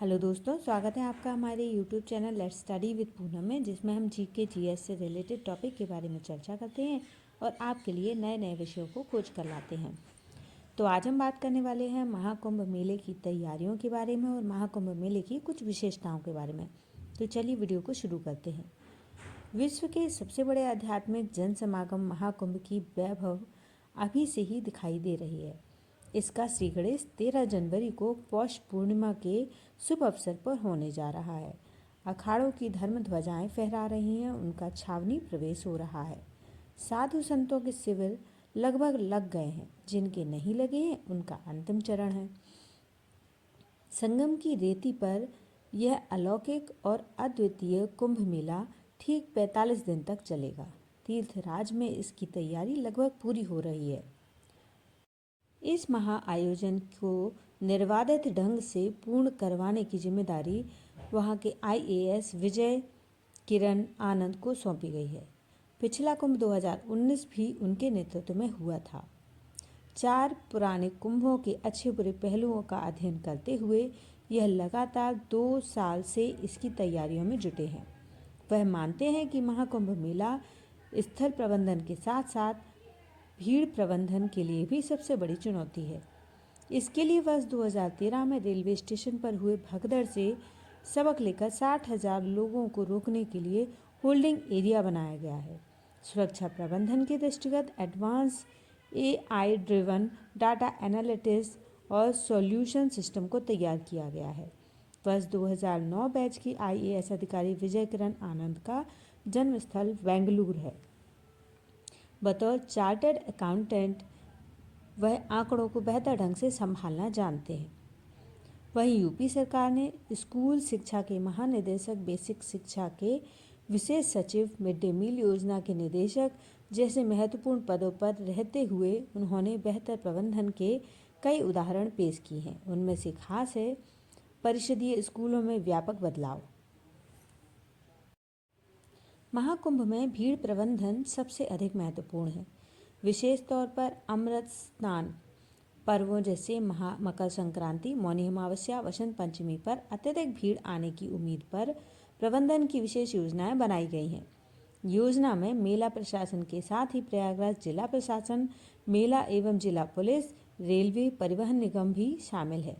Hello दोस्तों, स्वागत है आपका हमारे YouTube channel let's study with Poonam में, जिसमें हम जीके जीएस से रिलेटेड टॉपिक के बारे में चर्चा करते हैं और आपके लिए नए नए विषयों को खोज कर लाते हैं। तो आज हम बात करने वाले हैं महाकुंभ मेले की तैयारियों के बारे में और महाकुंभ मेले की कुछ विशेषताओं के बारे में। तो चलिए वीडियो को शुरू करते हैं। विश्व के सबसे बड़े आध्यात्मिक जन समागम महाकुंभ की वैभव अभी से ही दिखाई दे रही है। इसका श्री गणेश 13 जनवरी को पौष पूर्णिमा के शुभ अवसर पर होने जा रहा है। अखाड़ों की धर्म ध्वजाएं फहरा रही हैं, उनका छावनी प्रवेश हो रहा है। साधु संतों के शिविर लगभग लग गए हैं, जिनके नहीं लगे हैं उनका अंतिम चरण है। संगम की रेती पर यह अलौकिक और अद्वितीय कुंभ मेला ठीक 45 दिन तक चलेगा। तीर्थराज में इसकी तैयारी लगभग पूरी हो रही है। इस महाआयोजन को निर्बाधित ढंग से पूर्ण करवाने की जिम्मेदारी वहां के आईएएस विजय किरण आनंद को सौंपी गई है। पिछला कुंभ 2019 भी उनके नेतृत्व में हुआ था। 4 पुराने कुंभों के अच्छे बुरे पहलुओं का अध्ययन करते हुए यह लगातार 2 साल से इसकी तैयारियों में जुटे हैं। वह मानते हैं कि महाकुंभ मेला स्थल प्रबंधन के साथ साथ भीड़ प्रबंधन के लिए भी सबसे बड़ी चुनौती है। इसके लिए वर्ष 2013 में रेलवे स्टेशन पर हुए भगदड़ से सबक लेकर 60,000 लोगों को रोकने के लिए होल्डिंग एरिया बनाया गया है। सुरक्षा प्रबंधन के दृष्टिगत advance AI driven data analytics और सॉल्यूशन सिस्टम को तैयार किया गया है। वर्ष 2009 बैच की आईएएस अधिकारी विजय किरण आनंद का जन्मस्थल बेंगलुरु है। बतौर चार्टर्ड अकाउंटेंट वह आंकड़ों को बेहतर ढंग से संभालना जानते हैं। वहीं यूपी सरकार ने स्कूल शिक्षा के महानिदेशक, बेसिक शिक्षा के विशेष सचिव, मिड डे मील योजना के निदेशक जैसे महत्वपूर्ण पदों पर रहते हुए उन्होंने बेहतर प्रबंधन के कई उदाहरण पेश किए हैं। उनमें से खास है परिषदीय स्कूलों में व्यापक बदलाव। महाकुंभ में भीड़ प्रबंधन सबसे अधिक महत्वपूर्ण है। विशेष तौर पर अमृत स्नान पर्वों जैसे मकर संक्रांति, मौनी अमावस्या, वसंत पंचमी पर अत्यधिक भीड़ आने की उम्मीद पर प्रबंधन की विशेष योजनाएं बनाई गई हैं। योजना में मेला प्रशासन के साथ ही प्रयागराज जिला प्रशासन, मेला एवं जिला पुलिस, रेलवे, परिवहन निगम भी शामिल है।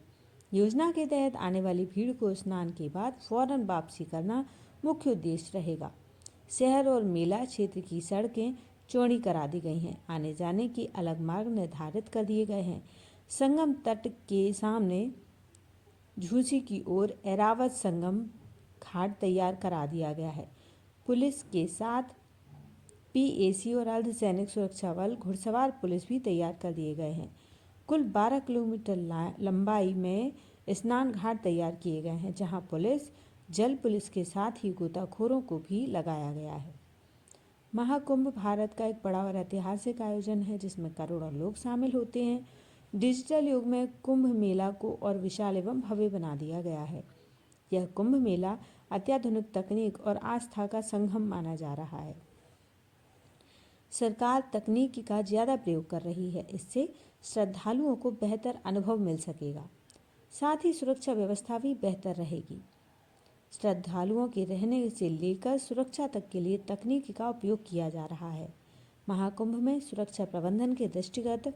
योजना के तहत आने वाली भीड़ को स्नान के बाद फौरन वापसी करना मुख्य उद्देश्य रहेगा। शहर और मेला क्षेत्र की सड़कें चौड़ी करा दी गई हैं। आने जाने की अलग मार्ग निर्धारित कर दिए गए हैं। संगम तट के सामने झूसी की ओर एरावत संगम घाट तैयार करा दिया गया है। पुलिस के साथ पीएसी और अर्धसैनिक सुरक्षा बल, घुड़सवार पुलिस भी तैयार कर दिए गए हैं। कुल 12 किलोमीटर लंबाई में स्नान घाट तैयार किए गए हैं, जहां पुलिस, जल पुलिस के साथ ही गोताखोरों को भी लगाया गया है। महाकुंभ भारत का एक बड़ा और ऐतिहासिक आयोजन है, जिसमें करोड़ों लोग शामिल होते हैं। डिजिटल युग में कुंभ मेला को और विशाल एवं भव्य बना दिया गया है। यह कुंभ मेला अत्याधुनिक तकनीक और आस्था का संगम माना जा रहा है। सरकार तकनीक का ज़्यादा प्रयोग कर रही है, इससे श्रद्धालुओं को बेहतर अनुभव मिल सकेगा। साथ ही सुरक्षा व्यवस्था भी बेहतर रहेगी। श्रद्धालुओं के रहने से लेकर सुरक्षा तक के लिए तकनीक का उपयोग किया जा रहा है। महाकुंभ में सुरक्षा प्रबंधन के दृष्टिगत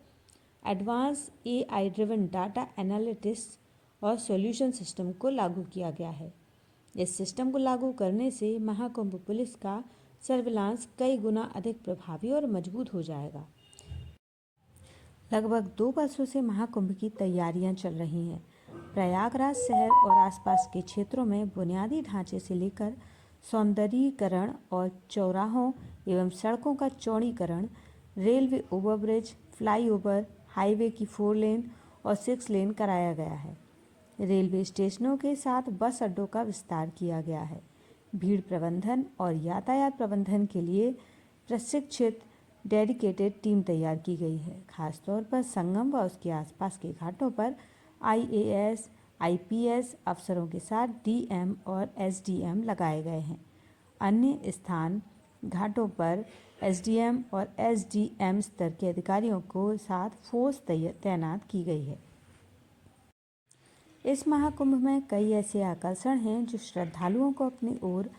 advance AI driven data analytics और सॉल्यूशन सिस्टम को लागू किया गया है। इस सिस्टम को लागू करने से महाकुंभ पुलिस का सर्विलांस कई गुना अधिक प्रभावी और मजबूत हो जाएगा। लगभग 2 वर्षों से महाकुंभ की तैयारियां चल रही हैं। प्रयागराज शहर और आसपास के क्षेत्रों में बुनियादी ढांचे से लेकर सौंदर्यीकरण और चौराहों एवं सड़कों का चौड़ीकरण, रेलवे ओवरब्रिज, फ्लाईओवर, हाईवे की 4 लेन और 6 लेन कराया गया है। रेलवे स्टेशनों के साथ बस अड्डों का विस्तार किया गया है। भीड़ प्रबंधन और यातायात प्रबंधन के लिए प्रशिक्षित डेडिकेटेड टीम तैयार की गई है। खासतौर पर संगम व उसके आसपास के घाटों पर आईएएस, आईपीएस अफसरों के साथ डीएम और एसडीएम लगाए गए हैं। अन्य स्थान घाटों पर एसडीएम और एसडीएम स्तर के अधिकारियों को साथ फोर्स तैनात की गई है। इस महाकुंभ में कई ऐसे आकर्षण हैं जो श्रद्धालुओं को अपनी ओर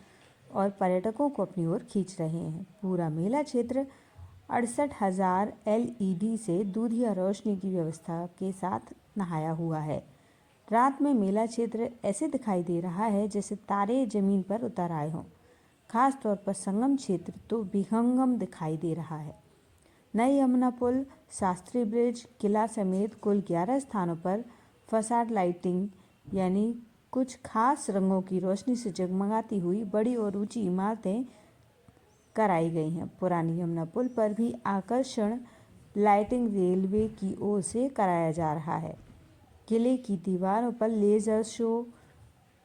और पर्यटकों को अपनी ओर खींच रहे हैं। पूरा मेला क्षेत्र 68,000 LED से दूधिया रोशनी की व्यवस्था के साथ नहाया हुआ है। रात में मेला क्षेत्र ऐसे दिखाई दे रहा है जैसे तारे जमीन पर उतर आए हों। खास तौर पर संगम क्षेत्र तो विहंगम दिखाई दे रहा है। नई यमुना पुल, शास्त्री ब्रिज, किला समेत कुल 11 स्थानों पर फसाड लाइटिंग यानी कुछ खास रंगों की रोशनी से जगमगाती हुई बड़ी और ऊंची इमारतें कराई गई हैं। पुरानी यमुना पुल पर भी आकर्षण लाइटिंग रेलवे की ओर से कराया जा रहा है। किले की दीवारों पर लेजर शो,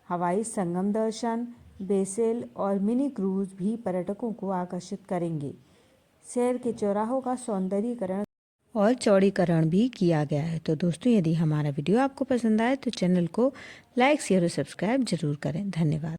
हवाई संगम दर्शन, बेसेल और मिनी क्रूज भी पर्यटकों को आकर्षित करेंगे। शहर के चौराहों का सौंदर्यीकरण और चौड़ीकरण भी किया गया है। तो दोस्तों, यदि हमारा वीडियो आपको पसंद आए तो चैनल को लाइक, शेयर और सब्सक्राइब जरूर करें। धन्यवाद।